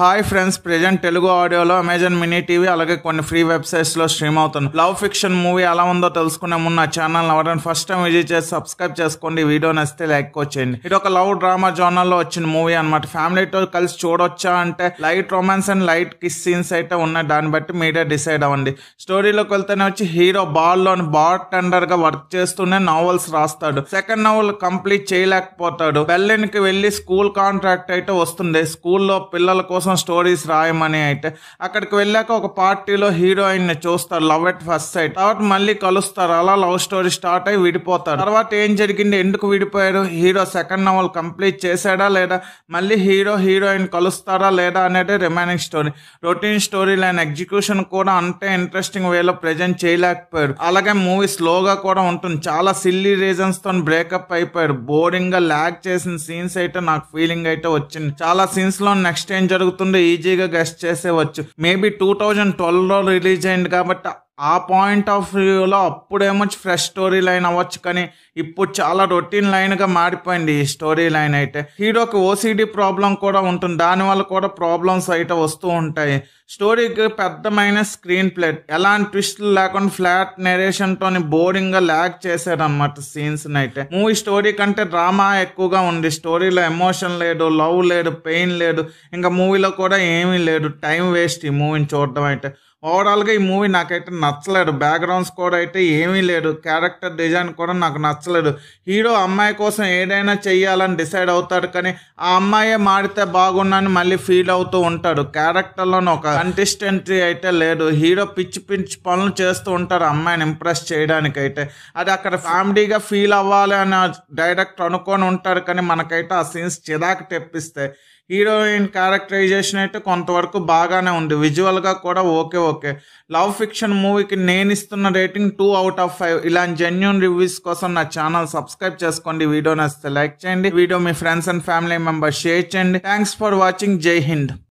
Hi friends, present Telugu ఆడియోలో Amazon mini TV అలాగే కొన్ని ఫ్రీ వెబ్సైట్స్ లో స్ట్రీమ్ అవుతుంది. లవ్ ఫిక్షన్ మూవీ ఎలా ఉందో తెలుసుకునే ముందు నా ఛానల్ ఎవరైనా ఫస్ట్ టైం విజిట్ చేసి సబ్స్క్రైబ్ చేసుకోండి. వీడియో నచ్చితే లైక్ వచ్చేయండి. ఇది ఒక లవ్ డ్రామా జోనర్ లో వచ్చిన మూవీ అనమాట. ఫ్యామిలీతో కలిసి చూడొచ్చా అంటే light romance and light kiss scenes అయితే ఉన్నాయి. దాన్ని బట్టి మీరే డిసైడ్ అవ్వండి. స్టోరీలోకి వెళ్తేనే వచ్చి హీరో బార్ లోని బార్ టెండర్ గా వర్క్ చేస్తూనే నావెల్స్ రాస్తాడు. సెకండ్ నావెల్ కంప్లీట్ చేయలేకపోతాడు. బెర్లిన్ కి వెళ్లి స్కూల్ కాంట్రాక్ట్ అయితే వస్తుంది. స్కూల్లో పిల్లల కోసం స్టోరీస్ రాయమని. అయితే అక్కడికి వెళ్ళాక ఒక పార్టీలో హీరోయిన్ ని చూస్తారు. Love at first sight. తర్వాత మళ్ళీ కలుస్తారు. అలా లవ్ స్టోరీ స్టార్ట్ అయ్యి విడిపోతారు. తర్వాత ఏం జరిగింది, ఎందుకు విడిపోయారు, హీరో సెకండ్ నావెల్ కంప్లీట్ చేశాడా లేదా, మళ్ళీ హీరో హీరోయిన్ కలుస్తారా లేదా అనేది remaining story. Routine story line execution కూడా అంతే ఇంట్రెస్టింగ్ వేలో ప్రెజెంట్ చేయలేకపోయారు. అలాగే మూవీ స్లోగా కూడా ఉంటుంది. చాలా సిల్లీ రీజన్స్ తో బ్రేకప్ అయిపోయారు. బోరింగ్ గా ల్యాగ్ చేసిన సీన్స్ అయితే నాకు ఫీలింగ్ అయితే వచ్చింది. చాలా సీన్స్ లో నెక్స్ట్ ఏం జరుగుతుందో ఈజీగా గెస్ట్ చేసేవచ్చు. మేబీ 2012 లో రిలీజ్ అయింది కాబట్టి ఆ పాయింట్ ఆఫ్ వ్యూలో అప్పుడేమో ఫ్రెష్ స్టోరీ లైన్ అవ్వచ్చు, కానీ ఇప్పుడు చాలా రొటీన్ లైన్ గా మారిపోయింది ఈ స్టోరీ లైన్. అయితే హీరోకి ఓసిడి ప్రాబ్లం కూడా ఉంటుంది. దానివల్ల కూడా ప్రాబ్లమ్స్ అయితే వస్తూ ఉంటాయి. స్టోరీకి పెద్దమైన స్క్రీన్ ప్లే, ఎలాంటి ట్విస్ట్లు లేకుండా ఫ్లాట్ నెరేషన్ తోని బోరింగ్ గా ల్యాగ్ చేశారు అనమాట సీన్స్ అయితే. మూవీ స్టోరీ కంటే డ్రామా ఎక్కువగా ఉంది. స్టోరీలో ఎమోషన్ లేదు, లవ్ లేదు, పెయిన్ లేదు, ఇంకా మూవీలో కూడా ఏమీ లేదు. టైం వేస్ట్ ఈ మూవీని చూడడం అయితే. ఓవరాల్ గా ఈ మూవీ నాకైతే నచ్చలేదు. బ్యాక్గ్రౌండ్ స్కోర్ అయితే ఏమీ లేదు. క్యారెక్టర్ డిజైన్ కూడా నాకు నచ్చలేదు. హీరో అమ్మాయి కోసం ఏదైనా చెయ్యాలని డిసైడ్ అవుతాడు, కానీ ఆ అమ్మాయే మారితే బాగున్నాను మళ్ళీ ఫీల్ అవుతూ ఉంటాడు. క్యారెక్టర్లోనే ఒక కంటెస్టెంట్ అయితే లేదు. హీరో పిచ్చి పిచ్చి పనులు చేస్తూ ఉంటారు అమ్మాయిని ఇంప్రెస్ చేయడానికి. అయితే అది అక్కడ ఫ్యామిలీగా ఫీల్ అవ్వాలి అని డైరెక్ట్ అనుకొని ఉంటారు, కానీ మనకైతే ఆ సీన్స్ చిరాకు తెప్పిస్తాయి. హీరోయిన్ క్యారెక్టరైజేషన్ అయితే కొంతవరకు బాగానే ఉంది. విజువల్ గా కూడా ఓకే. లవ్ ఫిక్షన్ మూవీకి నేను ఇస్తున్న రేటింగ్ 2/5. ఇలాంటి జెన్యూన్ రివ్యూస్ కోసం నా ఛానల్ సబ్స్క్రైబ్ చేసుకోండి. వీడియో నచ్చితే లైక్ చేయండి. వీడియో మీ friends and family members share చేయండి. Thanks for watching. Jai Hind.